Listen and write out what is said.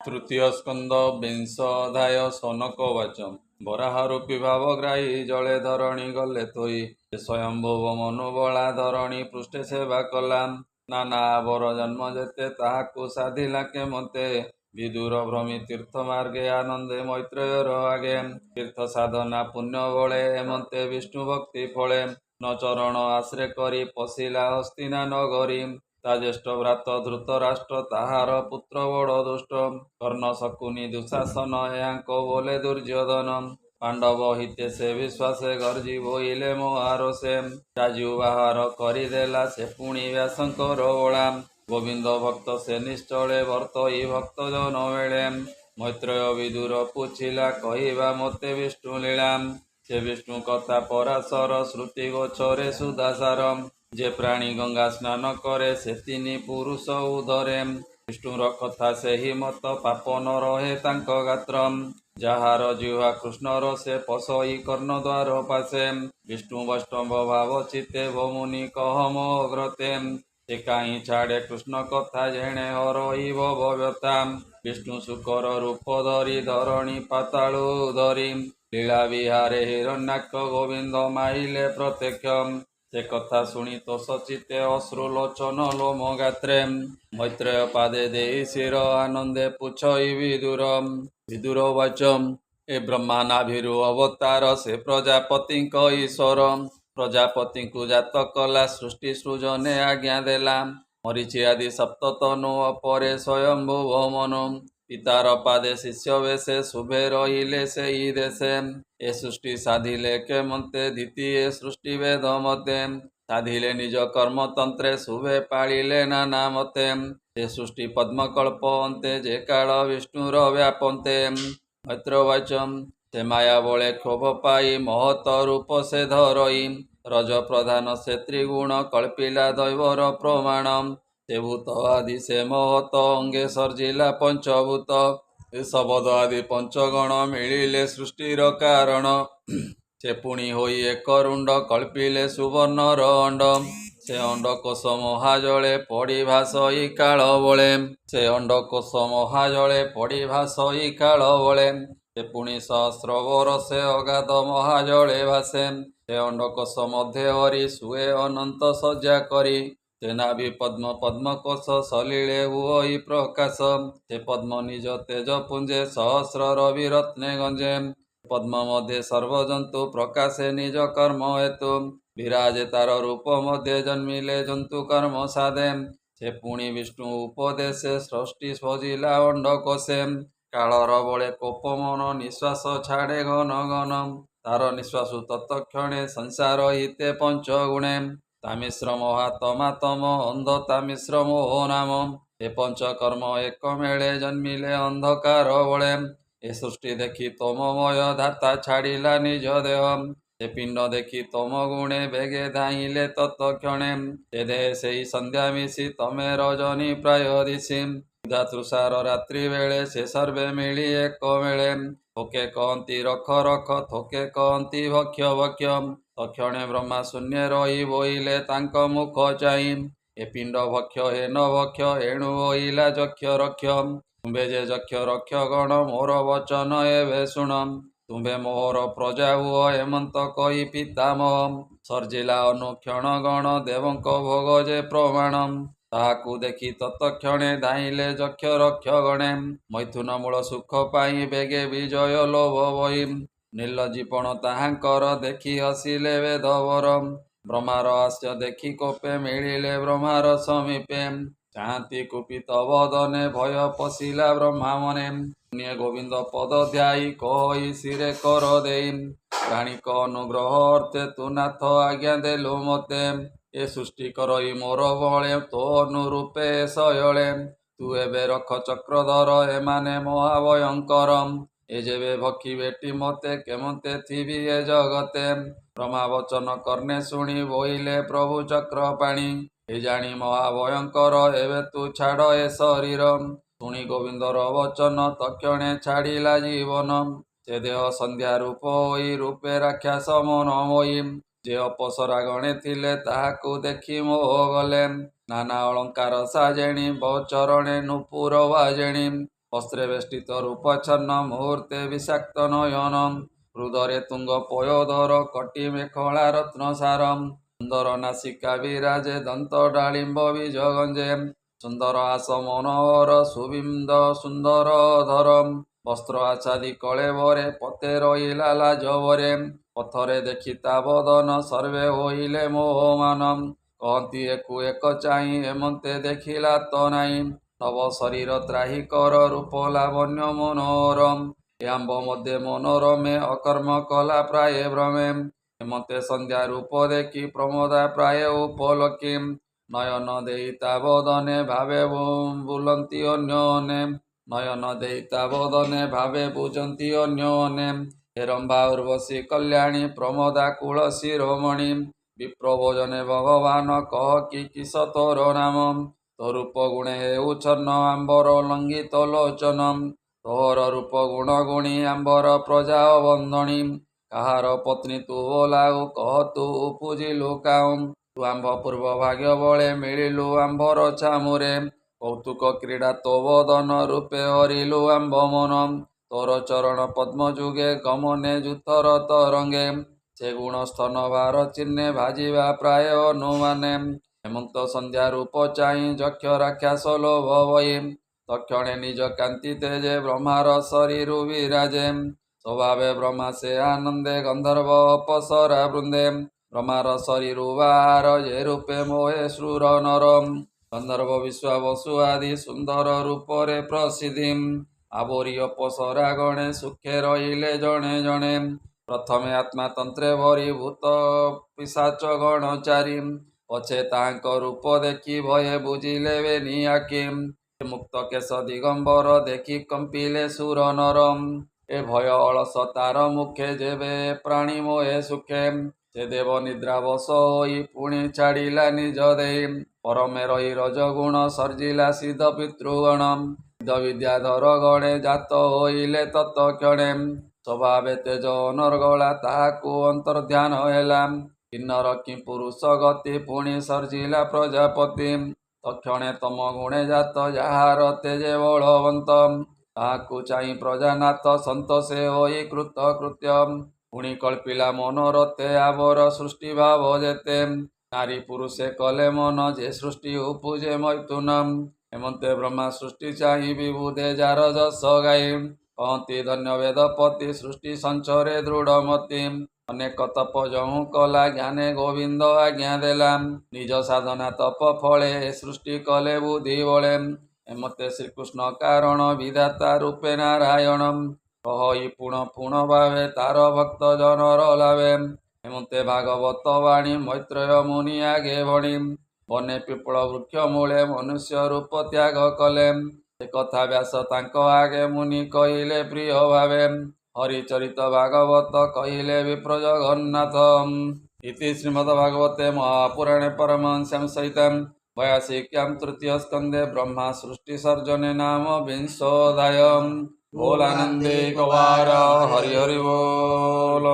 ତୃତୀୟ ସ୍କନ୍ଦ ବିଂଶ ଅଧ୍ୟାୟ ଶନକବାଚ। ବରାହରୂପୀ ଭାବଗ୍ରାହୀ ଜଳେ ଧରଣୀ ଗଲେ ତୋଇ, ସ୍ୱୟଂଭୁବ ମନୁବଳା ଧରଣୀ ପୃଷ୍ଠେ ସେବା କଲା। ନାନା ଆବର ଜନ୍ମ ଯେତେ ତାହାକୁ ସାଧିଲା କେମତେ, ବିଦୁର ଭ୍ରମୀ ତୀର୍ଥ ମାର୍ଗେ ଆନନ୍ଦେ ମୈତ୍ରେୟର ଆଗେ। ତୀର୍ଥ ସାଧନା ପୁଣ୍ୟ ବଳେ ଏମନ୍ତେ ବିଷ୍ଣୁ ଭକ୍ତି ଫଳେ, ନ ଚରଣ ଆଶ୍ରେ କରି ପଶିଲା ହସ୍ତିନା ନଗରୀ। ତା ଜ୍ୟେଷ୍ଠ ଭ୍ରାତ ଧୃତରାଷ୍ଟ୍ର ତାହାର ପୁତ୍ର ବଡ଼ ଦୁଷ୍ଟ, କର୍ଣ୍ଣ ଶକୁନି ଦୁଃଶାସନ ଏହାଙ୍କ ବୋଲେ ଦୁର୍ଯ୍ୟୋଧନ। ପାଣ୍ଡବ ହିତେ ସେ ବିଶ୍ୱାସେ ଗର୍ଜି ବୋଇଲେ ମହାରୋଷେ, ରାଜୁ ବାହାର କରିଦେଲା ସେ ପୁଣି ବ୍ୟାସଙ୍କର ବଳା। ଗୋବିନ୍ଦ ଭକ୍ତ ସେ ନିଶ୍ଚଳେ ଭର୍ତ୍ତଇ ଭକ୍ତ ଜନ ମେଳେ, ମୈତ୍ରେୟ ବିଦୁର ପୁଛିଲା କହିବା ମୋତେ ବିଷ୍ଣୁ ଲୀଳା। ସେ ବିଷ୍ଣୁ କଥା ପରାଶର ଶ୍ରୁତି ଗୋଚରେ ସୁଧାସାର, ଯେ ପ୍ରାଣୀ ଗଙ୍ଗା ସ୍ନାନ କରେ ସେ ତିନି ପୁରୁଷ ଉଧରେ। ବିଷ୍ଣୁର କଥା ସେହି ମତ ପାପ ନ ରହେ ତାଙ୍କ ଗାତ୍ର, ଯାହାର ଜିହ୍ୱା କୃଷ୍ଣର ସେ ପଶଇ କର୍ଣ୍ଣ ଦ୍ୱାର ପାଶେ। ବିଷ୍ଣୁ ବୈଷ୍ଣବ ଭାବ ଚିତେ ଭମୁନି କହ ମୋ ଅଗ୍ରତେ, ସେ କାହିଁ ଛାଡ଼େ କୃଷ୍ଣ କଥା ଯେଣେ ହରଇବ ବ୍ୟଥା। ବିଷ୍ଣୁ ଶୁକର ରୂପ ଧରି ଧରଣୀ ପାତାଳୁ ଧରି, ଲୀଳା ବିହାରେ ହିରଣ୍ୟାକ୍ଷ ଗୋବିନ୍ଦ ମାଇଲେ ପ୍ରତ୍ୟକ୍ଷ। ସେ କଥା ଶୁଣି ତୋଷ ଚିତ୍ତେ ଅଶ୍ରୁ ଲୋଚନ ଲୋମ ଗାତ୍ରେ, ମୈତ୍ରେୟ ପାଦେ ଦେଇ ଶିର ଆନନ୍ଦେ ପୁଛଇ ବିଦୁର। ବିଦୁର ବାଚ। ଏ ବ୍ରହ୍ମା ନାଭିରୁ ଅବତାର ସେ ପ୍ରଜାପତିଙ୍କ ଈଶ୍ୱର, ପ୍ରଜାପତିଙ୍କୁ ଜାତ କଲା ସୃଷ୍ଟି ସୃଜନେ ଆଜ୍ଞା ଦେଲା। ମରିଚି ଆଦି ସପ୍ତ ତନୁ ଅପରେ ସ୍ୱୟଂଭୁବ ମନୁ, ପିତାର ପାଦେ ଶିଷ୍ୟ ବେଶେ ଶୁଭେ ରହିଲେ ସେଇ ଦେଶେ। ଏ ସୃଷ୍ଟି ସାଧିଲେ କେମନ୍ତେ ଧିତି ଏ ସୃଷ୍ଟି ବେଦ ମତେ, ସାଧିଲେ ନିଜ କର୍ମତନ୍ତ୍ରେ ଶୁଭେ ପାଳିଲେ ନାନା ମତେ। ସେ ସୃଷ୍ଟି ପଦ୍ମକଳ୍ପ ଅନ୍ତେ ଯେ କାଳ ବିଷ୍ଣୁର ବ୍ୟାପନ୍ତେ। ମୈତ୍ରବାଚ। ସେ ମାୟା ବଳେ କ୍ଷୋଭ ପାଇ ମହତ ରୂପ ସେ ଧରଇ, ରଜ ପ୍ରଧାନ ସେ ତ୍ରିଗୁଣ କଳ୍ପିଲା ଦୈବର ପ୍ରମାଣ। ସେ ଭୂତ ଆଦି ସେ ମହତ ଅଙ୍ଗେ ସର୍ଜିଲା ପଞ୍ଚଭୂତ, ଏ ଶବଦ ଆଦି ପଞ୍ଚଗଣ ମିଳିଲେ ସୃଷ୍ଟିର କାରଣ। ସେ ପୁଣି ହୋଇ ଏକ ରୁଣ୍ଡ କଳ୍ପିଲେ ସୁବର୍ଣ୍ଣର ଅଣ୍ଡ, ସେ ଅଣ୍ଡକୋଷ ମହାଜଳେ ପଡ଼ି ଭାସଇ କାଳ ବଳେ। ସେ ଅଣ୍ଡକୋଷ ମହାଜଳେ ପଡ଼ି ଭାସଇ କାଳ ବଳେ, ସେ ପୁଣି ସହସ୍ର ବରଷେ ଅଗାଧ ମହାଜଳେ ଭାସେ। ସେ ଅଣ୍ଡକୋଷ ମଧ୍ୟେ ହରି ଶୁଏ ଅନନ୍ତ ଶଯ୍ୟା କରି, ସେ ନାଭି ପଦ୍ମ ପଦ୍ମକୋଷ ସଲିଳେ ହୁଅଇ ପ୍ରକାଶ। ସେ ପଦ୍ମ ନିଜ ତେଜ ପୁଞ୍ଜେ ସହସ୍ର ରବି ରତ୍ନେ ଗଞ୍ଜେ, ପଦ୍ମ ମଧ୍ୟେ ସର୍ବଜନ୍ତୁ ପ୍ରକାଶେ ନିଜ କର୍ମ ହେତୁ। ବିରାଜେ ତାର ରୂପ ମଧ୍ୟେ ଜନ୍ମିଲେ ଜନ୍ତୁ କର୍ମ ସାଧେ, ସେ ପୁଣି ବିଷ୍ଣୁ ଉପଦେଶେ ସୃଷ୍ଟି ସଜିଲା ଅଣ୍ଡକୋଷେ। କାଳର ବଳେ କୋପ ମନ ନିଶ୍ୱାସ ଛାଡ଼େ ଘନ ଘନ, ତାର ନିଶ୍ୱାସୁ ତତ୍କ୍ଷଣେ ସଂସାର ହିତେ ପଞ୍ଚଗୁଣେ। ତାମିଶ୍ର ମହାତମାତମ ଅନ୍ଧ ତାମିଶ୍ର ମୋହ ନାମ, ଏ ପଞ୍ଚକର୍ମ ଏକ ମେଳେ ଜନ୍ମିଲେ ଅନ୍ଧକାର ବଳେ। ଏ ସୃଷ୍ଟି ଦେଖି ତମମୟ ଧାତା ଛାଡ଼ିଲା ନିଜ ଦେହ, ସେ ପିଣ୍ଡ ଦେଖି ତମ ଗୁଣେ ବେଗେ ଧାଇଁଲେ ତତ୍କ୍ଷଣେ। ସେ ଦେହେ ସେଇ ସନ୍ଧ୍ୟା ମିଶି ତମେ ରଜନୀ ପ୍ରାୟ ଦିଶି, କ୍ଷୁଧା ତୃଷାର ରାତ୍ରି ବେଳେ ସେ ସର୍ବେ ମିଳି ଏକ ମେଳେ। ଥୋକେ କହନ୍ତି ରଖ ରଖ ଥୋକେ କହନ୍ତି ଭକ୍ଷ ଭକ୍ଷ, ତକ୍ଷଣେ ବ୍ରହ୍ମା ଶୂନ୍ୟେ ରହି ବୋଇଲେ ତାଙ୍କ ମୁଖ ଚାହିଁ। ଏ ପିଣ୍ଡ ଭକ୍ଷ ହେ ନ ଭକ୍ଷ ଏଣୁ ବୋଇଲା ଯକ୍ଷ ରକ୍ଷ, ତୁମ୍ଭେ ଯେ ଯକ୍ଷ ରକ୍ଷ ଗଣ ମୋର ବଚନ ଏବେ ଶୁଣ। ତୁମ୍ଭେ ମୋହର ପ୍ରଜା ହୁଅ ଏମନ୍ତ କହି ପିତାମହ, ସର୍ଜିଲା ଅନୁକ୍ଷଣ ଗଣ ଦେବଙ୍କ ଭୋଗ ଯେ ପ୍ରମାଣ। ତାହାକୁ ଦେଖି ତତ୍କ୍ଷଣେ ଧାଇଁଲେ ଯକ୍ଷ ରକ୍ଷ ଗଣେ, ମୈଥୁନ ମୂଳ ସୁଖ ପାଇଁ ବେଗେ ବିଜୟ ଲୋଭ ବହି। ନିର୍ଲଜ୍ଜିପଣ ତାହାଙ୍କର ଦେଖି ହସିଲେ ବେଦବର, ବ୍ରହ୍ମାର ହାସ୍ୟ ଦେଖି କୋପେ ମିଳିଲେ ବ୍ରହ୍ମାର ସମୀପେ। ଚାହାନ୍ତି କୁପିତ ବଦନେ ଭୟ ପଶିଲା ବ୍ରହ୍ମା ମନେ, ଶୁଣିଏ ଗୋବିନ୍ଦ ପଦ ଧ୍ୟାଇ କହଇ ଶିରେ କର ଦେଇ। ପ୍ରାଣିକ ଅନୁଗ୍ରହ ଅର୍ଥେ ତୁ ନାଥ ଆଜ୍ଞା ଦେଲୁ ମତେ, ଏ ସୃଷ୍ଟି କରଇ ମୋର ବଳେ ତୋ ଅନୁରୂପେ ଶୟଳେ। ତୁ ଏବେ ରଖ ଚକ୍ରଧର ଏମାନେ ମହାଭୟଙ୍କର, ଏ ଯେବେ ଭକ୍ଷିବେଟି ମତେ କେମନ୍ତେ ଥିବି ଏ ଜଗତେ। ବ୍ରହ୍ମା ବଚନ କର୍ଣ୍ଣେ ଶୁଣି ବୋଇଲେ ପ୍ରଭୁ ଚକ୍ର ପାଣି, ଏ ଜାଣି ମହାଭୟଙ୍କର ଏବେ ତୁ ଛାଡ଼ ଏ ଶରୀର। ଶୁଣି ଗୋବିନ୍ଦର ବଚନ ତକ୍ଷଣେ ଛାଡ଼ିଲା ଜୀବନ, ସେ ଦେହ ସନ୍ଧ୍ୟା ରୂପ ହୋଇ ରୂପେ ରାକ୍ଷସ ମନମୟୀ। ଯେ ଅପସରା ଗଣେ ଥିଲେ ତାହାକୁ ଦେଖି ମୋହ ଗଲେ, ନାନା ଅଳଙ୍କାର ସାଜେଣି ବଚରଣେ ନୂପୁର ବାଜେଣି। ବସ୍ତ୍ରେ ବେଷ୍ଟିତ ରୂପଚ୍ଛନ୍ନ ମୁହୂର୍ତ୍ତେ ବିଷାକ୍ତ ନୟନମ୍ ହୃଦରେ ତୁଙ୍ଗ ପୟୋଧର କଟି ମେଖଳା ରତ୍ନସାରମ୍ ସୁନ୍ଦର ନାସିକା ବିରାଜେ ଦନ୍ତ ଡାଳିମ୍ବ ବୀଜଗଞ୍ଜେ ସୁନ୍ଦର ଆସ ମନୋହର ସୁବିନ୍ଦ ସୁନ୍ଦର ଧରମ୍ ବସ୍ତ୍ର ଆଚ୍ଛାଦି କଳେବରେ ପତେ ରହିଲା ଲାଜବରେ ପଥରେ ଦେଖି ତା ବଦନ ସର୍ବେ ହୋଇଲେ ମୋହମାନମ୍ କହନ୍ତି ଏକୁ ଏକ ଚାହିଁ ଏମନ୍ତେ ଦେଖିଲା ତ ନାହିଁ ନବ ଶରୀର ତ୍ରାହି କର ରୂପ ଲାବଣ୍ୟ ମନୋରମ ଏ ଆମ୍ବ ମଧ୍ୟରେ ମନୋରମେ ଅକର୍ମ କଲା ପ୍ରାୟ ଭ୍ରମେ ଏମନ୍ତେ ସନ୍ଧ୍ୟା ରୂପ ଦେଖି ପ୍ରମୋଦା ପ୍ରାୟ ଉପଲକ୍ଷୀ ନୟନ ଦେଇ ତା ବଦନେ ଭାବେ ବୁଲନ୍ତି ଅନ୍ୟନେ ନୟନ ଦେଇ ତା ବଦନେ ଭାବେ ବୁଝନ୍ତି ଅନ୍ୟନେ ହେ ରମ୍ଭା ଉର୍ବଶୀ କଲ୍ୟାଣୀ ପ୍ରମୋଦା କୁଳ ଶିରୋମଣି ବିପ୍ର ଭୋଜନେ ଭଗବାନ କହ କି କିସ ତୋର ନାମ ତୋ ରୂପ ଗୁଣେ ହେଉଛନ୍ନ ଆମ୍ବର ଲଙ୍ଗିତ ଲୋଚନମ୍ ତୋର ରୂପ ଗୁଣ ଗୁଣୀ ଆମ୍ବର ପ୍ରଜା ବନ୍ଦଣୀ କାହାର ପତ୍ନୀ ତୁ ବୋଲାଉ କହ ତୁ ପୂଜିଲୁ କାଉଁ ତୁ ଆମ୍ଭ ପୂର୍ବ ଭାଗ୍ୟ ବଳେ ମିଳିଲୁ ଆମ୍ବର ଚାମୁରେ କୌତୁକ କ୍ରୀଡ଼ା ତୋ ବଦନ ରୂପେ ହରିଲୁ ଆମ୍ଭ ମନ ତୋର ଚରଣ ପଦ୍ମ ଯୁଗେ ଗମନେ ଜୁତର ତରଙ୍ଗେ ସେ ଗୁଣ ସ୍ତନ ଭାର ଚିହ୍ନେ ଭାଜିବା ପ୍ରାୟ ଅନୁମାନେ ହେମନ୍ତ ସନ୍ଧ୍ୟା ରୂପ ଚାହିଁ ଯକ୍ଷ ରାକ୍ଷାସ ଲୋଭ ବହି ତକ୍ଷଣେ ନିଜ କାନ୍ତି ତେଜେ ବ୍ରହ୍ମାର ଶରୀରୁ ବିରାଜେ ସ୍ୱଭାବେ ବ୍ରହ୍ମା ସେ ଆନନ୍ଦେ ଗନ୍ଧର୍ବ ଅପସରା ବୃନ୍ଦେ ବ୍ରହ୍ମାର ଶରୀରୁ ବାହାର ଯେ ରୂପେ ମୋହେ ଶ୍ରୁର ନରମ୍ ଗନ୍ଧର୍ବ ବିଶ୍ଵ ବସୁ ଆଦି ସୁନ୍ଦର ରୂପରେ ପ୍ରସିଦ୍ଧି ଆବୋରି ଅପସରା ଗଣେ ସୁଖେ ରହିଲେ ଜଣେ ଜଣେ ପ୍ରଥମେ ଆତ୍ମାତନ୍ତ୍ରେ ଭରିଭୂତ ପିଶାଚ ଗଣଚାରୀ ପଛେ ତାଙ୍କ ରୂପ ଦେଖି ଭୟେ ବୁଝିଲେ ବେନି ଆଖି ମୁକ୍ତ କେଶ ଦିଗମ୍ବର ଦେଖି କମ୍ପିଲେ ସୁର ନରମ୍ ଏ ଭୟ ଅଳସ ତାର ମୁଖେ ଯେବେ ପ୍ରାଣୀ ମୋହେ ସୁଖେ ସେ ଦେବ ନିଦ୍ରା ବଶ ହୋଇ ପୁଣି ଛାଡ଼ିଲା ନିଜ ଦେଇ ପରମେ ରହି ରଜଗୁଣ ସର୍ଜିଲା ସିଦ୍ଧ ପିତୃଗଣ ସିଦ୍ଧ ବିଦ୍ୟାଧର ଗଣେ ଜାତ ହୋଇଲେ ତତ୍କ୍ଷଣେ ସ୍ୱଭାବେ ତେଜ ଅନର୍ଗଳା ତାହାକୁ ଅନ୍ତର୍ଧ୍ୟାନ ହେଲା କିନ୍ନର କି ପୁରୁଷ ଗତି ପୁଣି ସର୍ଜିଲା ପ୍ରଜାପତି ତକ୍ଷଣେ ତମ ଗୁଣେ ଜାତ ଯାହାର ତେଜେ ବଳବନ୍ତ ତାହାକୁ ଚାହିଁ ପ୍ରଜାନାଥ ସନ୍ତୋଷେ ହୋଇ କୃତ କୃତ୍ୟ ପୁଣି କଳ୍ପିଲା ମନୋରଥେ ଆବର ସୃଷ୍ଟି ଭାବ ଯେତେ ନାରୀ ପୁରୁଷେ କଲେ ମନ ଯେ ସୃଷ୍ଟି ଉପୁଜେ ମୈଥୁନମ୍ ହେମନ୍ତେ ବ୍ରହ୍ମା ସୃଷ୍ଟି ଚାହିଁ ବିବୁଧେ ଯାର ଯଶ ଗାଇ କହନ୍ତି ଧନ୍ୟ ବେଦପତି ସୃଷ୍ଟି ସଞ୍ଚରେ ଦୃଢ଼ମତି ଅନେକ ତପ ଯହୁଁ କଲା ଜ୍ଞାନେ ଗୋବିନ୍ଦ ଆଜ୍ଞା ଦେଲା ନିଜ ସାଧନା ତପ ଫଳେ ସୃଷ୍ଟି କଲେ ବୁଦ୍ଧି ବଳେ ଏମତେ ଶ୍ରୀକୃଷ୍ଣ କାରଣ ବିଧାତା ରୂପେ ନାରାୟଣମ୍ କହି ପୁଣ ପୁଣ ଭାବେ ତାର ଭକ୍ତ ଜନର ଲାଭେ ହେମନ୍ତେ ଭାଗବତ ବାଣୀ ମୈତ୍ରେୟ ମୁନି ଆଗେ ଭଣି ବନେ ପିପଳ ବୃକ୍ଷ ମୂଳେ ମନୁଷ୍ୟ ରୂପ ତ୍ୟାଗ କଲେ ସେ କଥା ବ୍ୟାସ ତାଙ୍କ ଆଗେ ମୁନି କହିଲେ ପ୍ରିୟ ଭାବେ ହରିଚରିତ ଭାଗବତ କହିଲେ ବିପ୍ର ଜଗନ୍ନାଥ ଇତି ଶ୍ରୀମଦ୍ଭାଗବତେ ମହାପୁରାଣେ ପରମହଂସ୍ୟାଂ ସହିତଂ वयासिक्यां तृतीय स्कंदे ब्रह्मा सृष्टि सर्जने नाम विंशोऽध्यायः बोलानंदे कवार हरि हरि बोल।